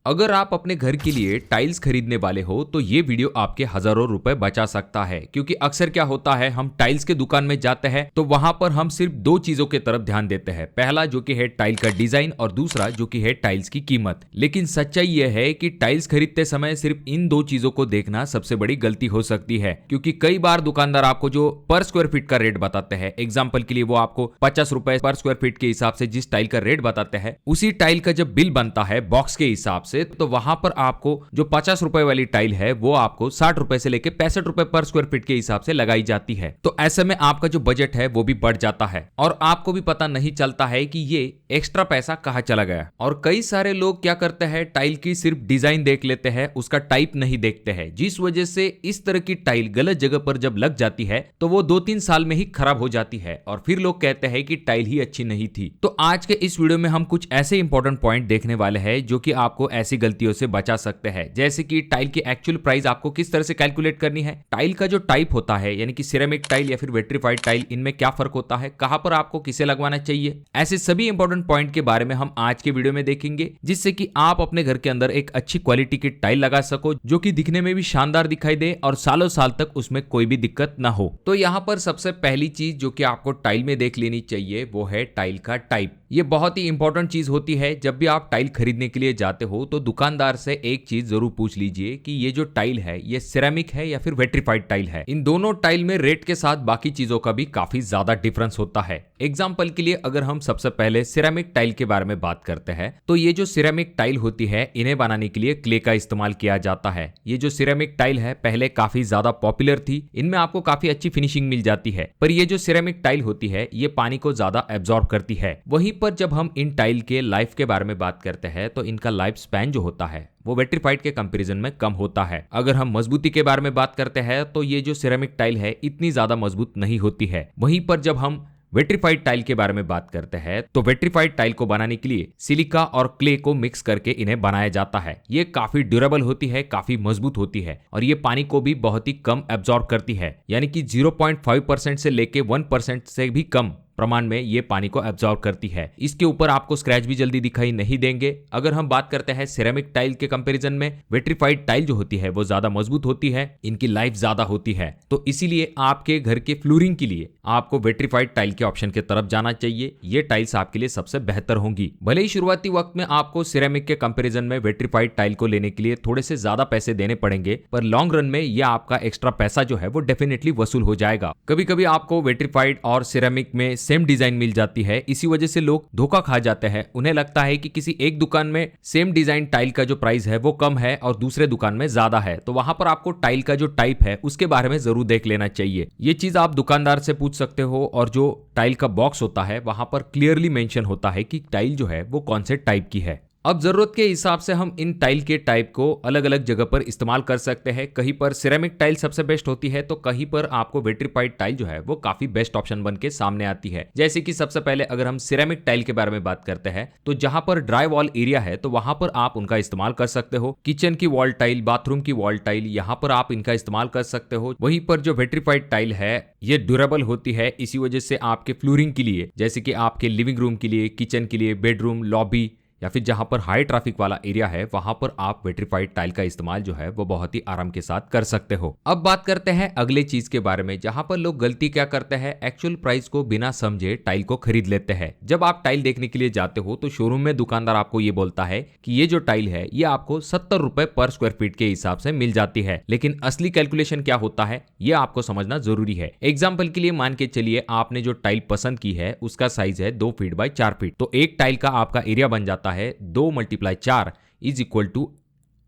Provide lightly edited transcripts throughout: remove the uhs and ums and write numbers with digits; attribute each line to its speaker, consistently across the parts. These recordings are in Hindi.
Speaker 1: अगर आप अपने घर के लिए टाइल्स खरीदने वाले हो तो ये वीडियो आपके हजारों रुपए बचा सकता है, क्योंकि अक्सर क्या होता है, हम टाइल्स के दुकान में जाते हैं तो वहां पर हम सिर्फ दो चीजों की तरफ ध्यान देते हैं। पहला जो कि है टाइल का डिजाइन और दूसरा जो कि है टाइल्स की कीमत। लेकिन सच्चाई यह है कि टाइल्स खरीदते समय सिर्फ इन दो चीजों को देखना सबसे बड़ी गलती हो सकती है, क्योंकि कई बार दुकानदार आपको जो पर स्क्वायर फीट का रेट बताते हैं, एग्जाम्पल के लिए वो आपको 50 रुपए पर स्क्वायर फीट के हिसाब से जिस टाइल का रेट बताते हैं, उसी टाइल का जब बिल बनता है बॉक्स के हिसाब से, तो वहां पर आपको जो 50 रुपए वाली टाइल है वो आपको 60 रुपए से लेकर 65 रुपए पर स्क्वायर फीट के हिसाब से लगाई जाती है। तो ऐसे में आपका जो बजट है वो भी बढ़ जाता है और आपको भी पता नहीं चलता है कि ये एक्स्ट्रा पैसा कहां चला गया। और कई सारे लोग क्या करते हैं, टाइल की सिर्फ डिजाइन देख लेते हैं, उसका टाइप नहीं देखते हैं, जिस वजह से इस तरह की टाइल गलत जगह पर जब लग जाती है तो वो 2-3 साल में ही खराब हो जाती है और फिर लोग कहते हैं कि टाइल ही अच्छी नहीं थी। तो आज के इस वीडियो में हम कुछ ऐसे इंपॉर्टेंट पॉइंट देखने वाले हैं जो कि आपको ऐसी गलतियों से बचा सकते हैं, जैसे कि टाइल की एक्चुअल प्राइस आपको किस तरह से कैलकुलेट करनी है, टाइल का जो टाइप होता है यानी कि सिरेमिक टाइल या फिर विट्रीफाइड टाइल, इनमें क्या फर्क होता है, कहां पर आपको किसे लगवाना चाहिए, ऐसे सभी इंपॉर्टेंट पॉइंट के बारे में हम आज के वीडियो में देखेंगे, जिससे कि आप अपने घर के अंदर एक अच्छी क्वालिटी की टाइल लगा सको जो कि दिखने में भी शानदार दिखाई दे और सालों साल तक उसमें कोई भी दिक्कत ना हो। तो यहां पर सबसे पहली चीज जो कि आपको टाइल में देख लेनी चाहिए वो है टाइल का टाइप। ये बहुत ही इंपॉर्टेंट चीज होती है। जब भी आप टाइल खरीदने के लिए जाते हो तो दुकानदार से एक चीज जरूर पूछ लीजिए कि ये जो टाइल है ये सिरेमिक है या फिर विट्रीफाइड टाइल है। इन दोनों टाइल में रेट के साथ बाकी चीजों का भी काफी ज्यादा डिफरेंस होता है। एग्जाम्पल के लिए अगर हम सबसे पहले सिरेमिक टाइल के बारे में बात करते हैं तो ये जो सिरेमिक टाइल होती है इन्हें बनाने के लिए क्ले का इस्तेमाल किया जाता है। ये जो सिरेमिक टाइल है पहले काफी ज्यादा पॉपुलर थी, इनमें आपको काफी अच्छी फिनिशिंग मिल जाती है, पर ये जो सिरेमिक टाइल होती है ये पानी को ज्यादा एब्जॉर्ब करती है। वहीं पर जब हम इन टाइल के लाइफ के बारे में बात करते हैं तो इनका लाइफ स्पैन जो होता है वो विट्रीफाइड के कंपैरिजन में कम होता है। अगर हम मजबूती के बारे में बात करते हैं तो ये जो सिरेमिक टाइल है इतनी ज्यादा मजबूत नहीं होती है। वहीं पर जब हम विट्रीफाइड टाइल के बारे में बात करते हैं तो विट्रीफाइड टाइल को बनाने के लिए सिलिका और क्ले को मिक्स करके इन्हें बनाया जाता है। ये काफी ड्यूरेबल होती है, काफी मजबूत होती है और ये पानी को भी बहुत ही कम एब्जॉर्ब करती है, यानी कि 0.5% से लेके 1% से भी कम प्रमाण में ये पानी को एब्जॉर्ब करती है। इसके ऊपर आपको स्क्रैच भी जल्दी दिखाई नहीं देंगे। अगर हम बात करते हैं सिरेमिक टाइल के कंपैरिजन में विट्रीफाइड टाइल जो होती है वो ज्यादा मजबूत होती है, इनकी लाइफ ज्यादा होती है, तो इसीलिए आपके घर के फ्लोरिंग के लिए आपको विट्रीफाइड टाइल के ऑप्शन की तरफ जाना चाहिए। ये टाइल्स आपके लिए सबसे बेहतर होंगी। भले ही शुरुआती वक्त में आपको सिरेमिक के कंपैरिजन में विट्रीफाइड टाइल को लेने के लिए थोड़े से ज्यादा पैसे देने पड़ेंगे, पर लॉन्ग रन में ये आपका एक्स्ट्रा पैसा जो है वो डेफिनेटली वसूल हो जाएगा। कभी कभी आपको विट्रीफाइड और सिरेमिक में सेम डिजाइन मिल जाती है, इसी वजह से लोग धोखा खा जाते हैं। उन्हें लगता है कि किसी एक दुकान में सेम डिजाइन टाइल का जो प्राइस है वो कम है और दूसरे दुकान में ज्यादा है, तो वहां पर आपको टाइल का जो टाइप है उसके बारे में जरूर देख लेना चाहिए। ये चीज आप दुकानदार से पूछ सकते हो और जो टाइल का बॉक्स होता है वहां पर क्लियरली मेंशन होता है कि टाइल जो है वो कौन से टाइप की है। अब जरूरत के हिसाब से हम इन टाइल के टाइप को अलग अलग जगह पर इस्तेमाल कर सकते हैं। कहीं पर सिरेमिक टाइल सबसे बेस्ट होती है तो कहीं पर आपको विट्रीफाइड टाइल जो है वो काफी बेस्ट ऑप्शन बन के सामने आती है। जैसे कि सबसे पहले अगर हम सिरेमिक टाइल के बारे में बात करते हैं तो जहां पर ड्राई वॉल एरिया है तो वहां पर आप उनका इस्तेमाल कर सकते हो। किचन की वॉल टाइल, बाथरूम की वॉल टाइल, यहाँ पर आप इनका इस्तेमाल कर सकते हो। वहीं पर जो विट्रीफाइड टाइल है ये ड्यूरेबल होती है, इसी वजह से आपके फ्लोरिंग के लिए, जैसे कि आपके लिविंग रूम के लिए, किचन के लिए, बेडरूम, लॉबी या फिर जहां पर हाई ट्रैफिक वाला एरिया है वहां पर आप विट्रीफाइड टाइल का इस्तेमाल जो है वो बहुत ही आराम के साथ कर सकते हो। अब बात करते हैं अगले चीज के बारे में, जहां पर लोग गलती क्या करते हैं, एक्चुअल प्राइस को बिना समझे टाइल को खरीद लेते हैं। जब आप टाइल देखने के लिए जाते हो तो शोरूम में दुकानदार आपको ये बोलता है कि ये जो टाइल है ये आपको 70 रुपए पर स्क्वायर फीट के हिसाब से मिल जाती है, लेकिन असली कैलकुलेशन क्या होता है ये आपको समझना जरूरी है। एग्जाम्पल के लिए मान के चलिए आपने जो टाइल पसंद की है उसका साइज है 2 फीट बाय 4 फीट, तो एक टाइल का आपका एरिया बन जाता है 2 × 4 is equal to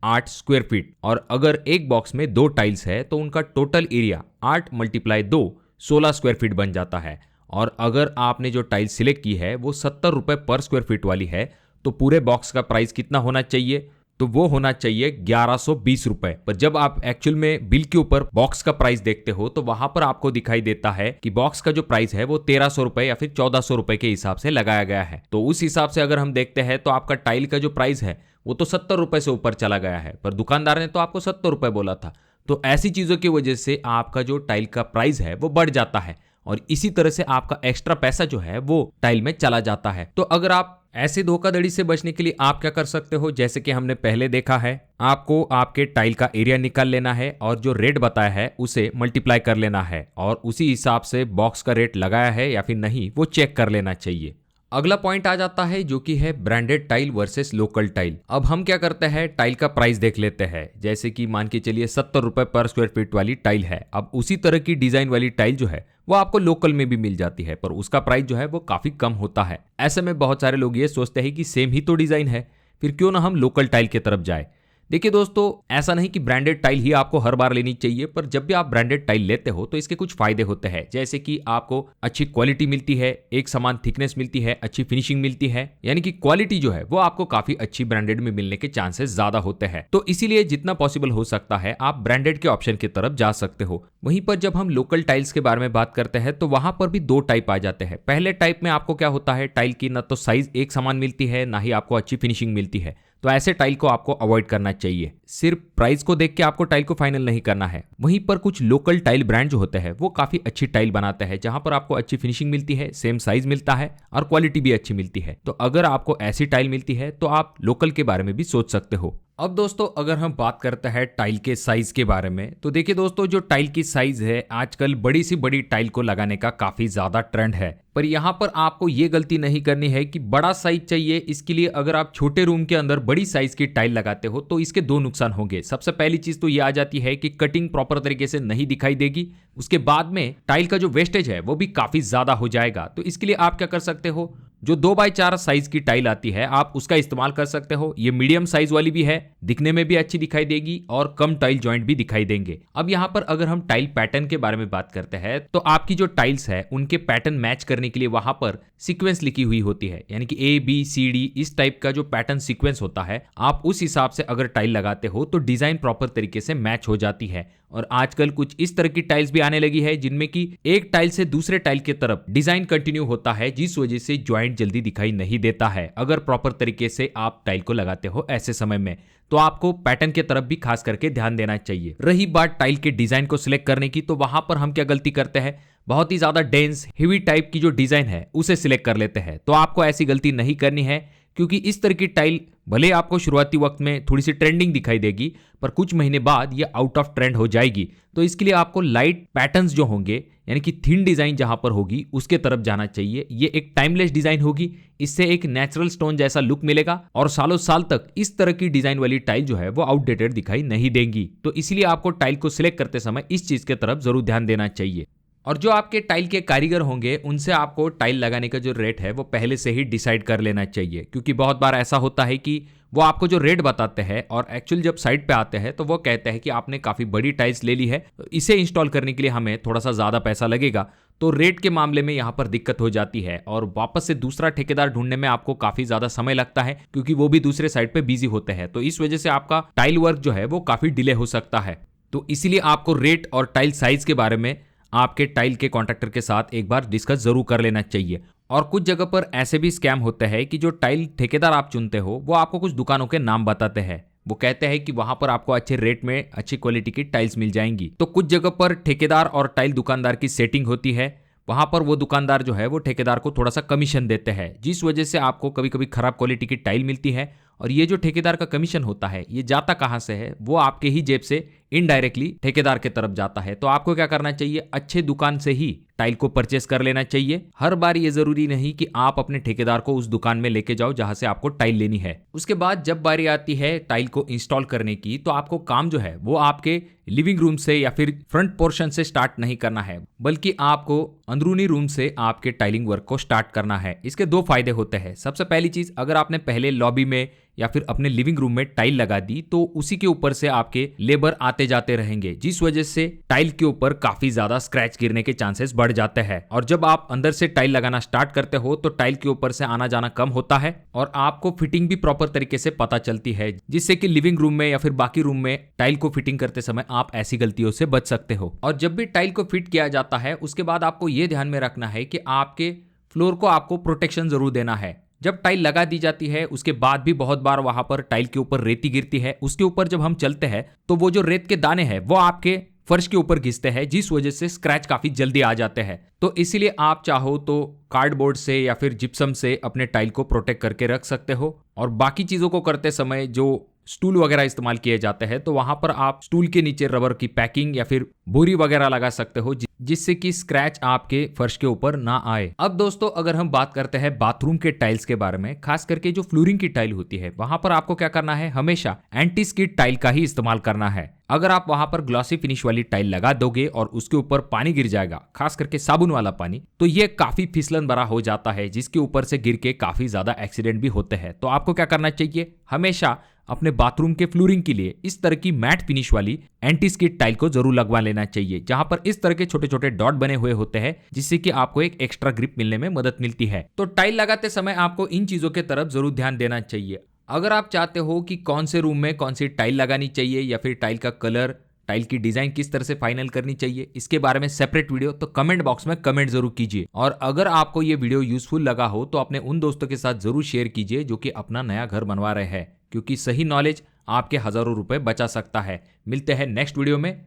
Speaker 1: 8 square feet. और अगर एक बॉक्स में 2 टाइल्स है तो उनका टोटल एरिया 8 × 2 16 स्क्वायर फीट बन जाता है। और अगर आपने जो टाइल सिलेक्ट की है वो 70 रुपए पर स्क्वायर फीट वाली है तो पूरे बॉक्स का प्राइस कितना होना चाहिए, तो वो होना चाहिए 1120 रुपए। पर जब आप एक्चुअल में बिल के ऊपर बॉक्स का प्राइस देखते हो तो वहां पर आपको दिखाई देता है कि बॉक्स का जो प्राइस है वो 1300 रुपए या फिर 1400 रुपए के हिसाब से लगाया गया है। तो उस हिसाब से अगर हम देखते हैं तो आपका टाइल का जो प्राइस है वो तो 70 रुपए से ऊपर चला गया है, पर दुकानदार ने तो आपको 70 रुपए बोला था। तो ऐसी चीजों की वजह से आपका जो टाइल का प्राइस है वो बढ़ जाता है और इसी तरह से आपका एक्स्ट्रा पैसा जो है वो टाइल में चला जाता है। तो अगर आप ऐसी धोखाधड़ी से बचने के लिए आप क्या कर सकते हो, जैसे कि हमने पहले देखा है, आपको आपके टाइल का एरिया निकाल लेना है और जो रेट बताया है उसे मल्टीप्लाई कर लेना है और उसी हिसाब से बॉक्स का रेट लगाया है या फिर नहीं वो चेक कर लेना चाहिए। अगला पॉइंट आ जाता है जो कि है branded tile versus local tile. अब हम क्या करते हैं, टाइल का प्राइस देख लेते हैं। जैसे कि मान के चलिए 70 रुपए पर स्क्वायर फीट वाली टाइल है। अब उसी तरह की डिजाइन वाली टाइल जो है वो आपको लोकल में भी मिल जाती है, पर उसका प्राइस जो है वो काफी कम होता है। ऐसे में बहुत सारे लोग ये सोचते हैं कि सेम ही तो डिजाइन है, फिर क्यों ना हम लोकल टाइल की तरफ जाए। देखिए दोस्तों, ऐसा नहीं कि ब्रांडेड टाइल ही आपको हर बार लेनी चाहिए, पर जब भी आप ब्रांडेड टाइल लेते हो तो इसके कुछ फायदे होते हैं। जैसे कि आपको अच्छी क्वालिटी मिलती है, एक समान थिकनेस मिलती है, अच्छी फिनिशिंग मिलती है, यानी कि क्वालिटी जो है वो आपको काफी अच्छी ब्रांडेड में मिलने के चांसेस ज्यादा होते हैं। तो इसीलिए जितना पॉसिबल हो सकता है आप ब्रांडेड के ऑप्शन की तरफ जा सकते हो। वहीं पर जब हम लोकल टाइल्स के बारे में बात करते हैं तो वहां पर भी दो टाइप आ जाते हैं। पहले टाइप में आपको क्या होता है, टाइल की ना तो साइज एक समान मिलती है, ना ही आपको अच्छी फिनिशिंग मिलती है। तो ऐसे टाइल को आपको अवॉइड करना चाहिए। सिर्फ प्राइस को देख के आपको टाइल को फाइनल नहीं करना है। वहीं पर कुछ लोकल टाइल ब्रांड जो होते हैं वो काफी अच्छी टाइल बनाते हैं, जहां पर आपको अच्छी फिनिशिंग मिलती है, सेम साइज मिलता है और क्वालिटी भी अच्छी मिलती है। तो अगर आपको ऐसी टाइल मिलती है तो आप लोकल के बारे में भी सोच सकते हो। अब दोस्तों अगर हम बात करते हैं टाइल के साइज के बारे में, तो देखिए दोस्तों, जो टाइल की साइज है आजकल बड़ी सी बड़ी टाइल को लगाने का काफी ज्यादा ट्रेंड है। पर यहाँ पर आपको ये गलती नहीं करनी है कि बड़ा साइज चाहिए। इसके लिए अगर आप छोटे रूम के अंदर बड़ी साइज की टाइल लगाते हो तो इसके दो नुकसान होंगे। सबसे पहली चीज तो ये आ जाती है कि कटिंग प्रॉपर तरीके से नहीं दिखाई देगी। उसके बाद में टाइल का जो वेस्टेज है वो भी काफी ज्यादा हो जाएगा। तो इसके लिए आप क्या कर सकते हो, जो 2x4 साइज की टाइल आती है आप उसका इस्तेमाल कर सकते हो। ये मीडियम साइज वाली भी है, दिखने में भी अच्छी दिखाई देगी और कम टाइल जॉइंट भी दिखाई देंगे। अब यहाँ पर अगर हम टाइल पैटर्न के बारे में बात करते हैं तो आपकी जो टाइल्स है उनके पैटर्न मैच करने के लिए वहां पर सीक्वेंस लिखी हुई होती है, यानी कि ABCD इस टाइप का जो पैटर्न सीक्वेंस होता है, आप उस हिसाब से अगर टाइल लगाते हो तो डिजाइन प्रॉपर तरीके से मैच हो जाती है। और आजकल कुछ इस तरह की टाइल्स भी आने लगी है जिनमें कि एक टाइल से दूसरे टाइल की तरफ डिजाइन कंटिन्यू होता है, जिस वजह से ज्वाइंट जल्दी दिखाई नहीं देता है। अगर प्रॉपर तरीके से आप टाइल को लगाते हो ऐसे समय में, तो आपको पैटर्न की तरफ भी खास करके ध्यान देना चाहिए। रही बात टाइल के डिजाइन को सिलेक्ट करने की, तो वहां पर हम क्या गलती करते हैं, बहुत ही ज्यादा डेंस हेवी टाइप की जो डिजाइन है उसे सिलेक्ट कर लेते हैं। तो आपको ऐसी गलती नहीं करनी है, क्योंकि इस तरह की टाइल भले आपको शुरुआती वक्त में थोड़ी सी ट्रेंडिंग दिखाई देगी, पर कुछ महीने बाद ये आउट ऑफ ट्रेंड हो जाएगी। तो इसके लिए आपको लाइट पैटर्न्स जो होंगे, यानी कि थिन डिजाइन जहां पर होगी उसके तरफ जाना चाहिए। ये एक टाइमलेस डिजाइन होगी, इससे एक नेचुरल स्टोन जैसा लुक मिलेगा और सालों साल तक इस तरह की डिजाइन वाली टाइल जो है वो आउटडेटेड दिखाई नहीं देंगी। तो इसलिए आपको टाइल को सिलेक्ट करते समय इस चीज की तरफ जरूर ध्यान देना चाहिए। और जो आपके टाइल के कारीगर होंगे उनसे आपको टाइल लगाने का जो रेट है वो पहले से ही डिसाइड कर लेना चाहिए, क्योंकि बहुत बार ऐसा होता है कि वो आपको जो रेट बताते हैं और एक्चुअल जब साइट पे आते हैं तो वो कहते हैं कि आपने काफी बड़ी टाइल्स ले ली है, इसे इंस्टॉल करने के लिए हमें थोड़ा सा ज्यादा पैसा लगेगा। तो रेट के मामले में यहाँ पर दिक्कत हो जाती है और वापस से दूसरा ठेकेदार ढूंढने में आपको काफी ज्यादा समय लगता है, क्योंकि वो भी दूसरे साइट पे बिजी होते हैं। तो इस वजह से आपका टाइल वर्क जो है वो काफी डिले हो सकता है। तो इसीलिए आपको रेट और टाइल साइज के बारे में आपके टाइल के कॉन्ट्रैक्टर के साथ एक बार डिस्कस जरूर कर लेना चाहिए। और कुछ जगह पर ऐसे भी स्कैम होते हैं कि जो टाइल ठेकेदार आप चुनते हो वो आपको कुछ दुकानों के नाम बताते हैं। वो कहते हैं कि वहां पर आपको अच्छे रेट में अच्छी क्वालिटी की टाइल्स मिल जाएंगी। तो कुछ जगह पर ठेकेदार और टाइल दुकानदार की सेटिंग होती है, वहां पर वो दुकानदार जो है वो ठेकेदार को थोड़ा सा कमीशन देते हैं, जिस वजह से आपको कभी कभी खराब क्वालिटी की टाइल मिलती है। और ये जो ठेकेदार का कमीशन होता है ये जाता कहां से है, वो आपके ही जेब से इनडायरेक्टली ठेकेदार की तरफ जाता है। तो आपको क्या करना चाहिए, अच्छे दुकान से ही टाइल को परचेस कर लेना चाहिए। हर बार ये जरूरी नहीं कि आप अपने ठेकेदार को उस दुकान में लेके जाओ जहां से आपको टाइल लेनी है। उसके बाद जब बारी आती है टाइल को इंस्टॉल करने की, तो आपको काम जो है वो आपके लिविंग रूम से या फिर फ्रंट पोर्शन से स्टार्ट नहीं करना है, बल्कि आपको अंदरूनी रूम से आपके टाइलिंग वर्क को स्टार्ट करना है। इसके दो फायदे होते हैं। सबसे पहली चीज, अगर आपने पहले लॉबी में या फिर अपने लिविंग रूम में टाइल लगा दी तो उसी के ऊपर से आपके लेबर आते जाते रहेंगे, जिस वजह से टाइल के ऊपर काफी ज्यादा स्क्रैच गिरने के चांसेस बढ़ जाते हैं। और जब आप अंदर से टाइल लगाना स्टार्ट करते हो तो टाइल के ऊपर से आना जाना कम होता है और आपको फिटिंग भी प्रॉपर तरीके से पता चलती है, जिससे कि लिविंग रूम में या फिर बाकी रूम में टाइल को फिटिंग करते समय आप ऐसी गलतियों से बच सकते हो। और जब भी टाइल को फिट किया जाता है उसके बाद आपको यह ध्यान में रखना है कि आपके फ्लोर को आपको प्रोटेक्शन जरूर देना है। जब टाइल लगा दी जाती है उसके बाद भी बहुत बार वहां पर टाइल के ऊपर रेती गिरती है, उसके ऊपर जब हम चलते हैं तो वो जो रेत के दाने हैं वो आपके फर्श के ऊपर घिसते हैं, जिस वजह से स्क्रैच काफी जल्दी आ जाते हैं। तो इसीलिए आप चाहो तो कार्डबोर्ड से या फिर जिप्सम से अपने टाइल को प्रोटेक्ट करके रख सकते हो। और बाकी चीजों को करते समय जो स्टूल वगैरह इस्तेमाल किए जाते हैं तो वहां पर आप स्टूल के नीचे रबर की पैकिंग या फिर बोरी वगैरह लगा सकते हो, जिससे कि स्क्रैच आपके फर्श के ऊपर ना आए। अब दोस्तों अगर हम बात करते हैं बाथरूम के टाइल्स के बारे में, खास करके जो फ्लोरिंग की टाइल होती है, वहां पर आपको क्या करना है, हमेशा एंटी स्किड टाइल का ही इस्तेमाल करना है। अगर आप वहां पर ग्लॉसी फिनिश वाली टाइल लगा दोगे और उसके ऊपर पानी गिर जाएगा, खास करके साबुन वाला पानी, तो ये काफी फिसलन भरा हो जाता है, जिसके ऊपर से गिर के काफी ज्यादा एक्सीडेंट भी होते हैं। तो आपको क्या करना चाहिए, हमेशा अपने बाथरूम के फ्लोरिंग के लिए इस तरह की मैट फिनिश वाली एंटी स्किड टाइल को जरूर लगवा लेना चाहिए, जहां पर इस तरह के छोटे छोटे डॉट बने हुए होते हैं, जिससे कि आपको एक एक्स्ट्रा ग्रिप मिलने में मदद मिलती है। तो टाइल लगाते समय आपको इन चीजों के तरफ जरूर ध्यान देना चाहिए। अगर आप चाहते हो कि कौन से रूम में कौन सी टाइल लगानी चाहिए या फिर टाइल का कलर, टाइल की डिजाइन किस तरह से फाइनल करनी चाहिए, इसके बारे में सेपरेट वीडियो, तो कमेंट बॉक्स में कमेंट जरूर कीजिए। और अगर आपको ये वीडियो यूजफुल लगा हो तो अपने उन दोस्तों के साथ जरूर शेयर कीजिए जो कि अपना नया घर बनवा रहे हैं, क्योंकि सही नॉलेज आपके हजारों रुपए बचा सकता है। मिलते हैं नेक्स्ट वीडियो में।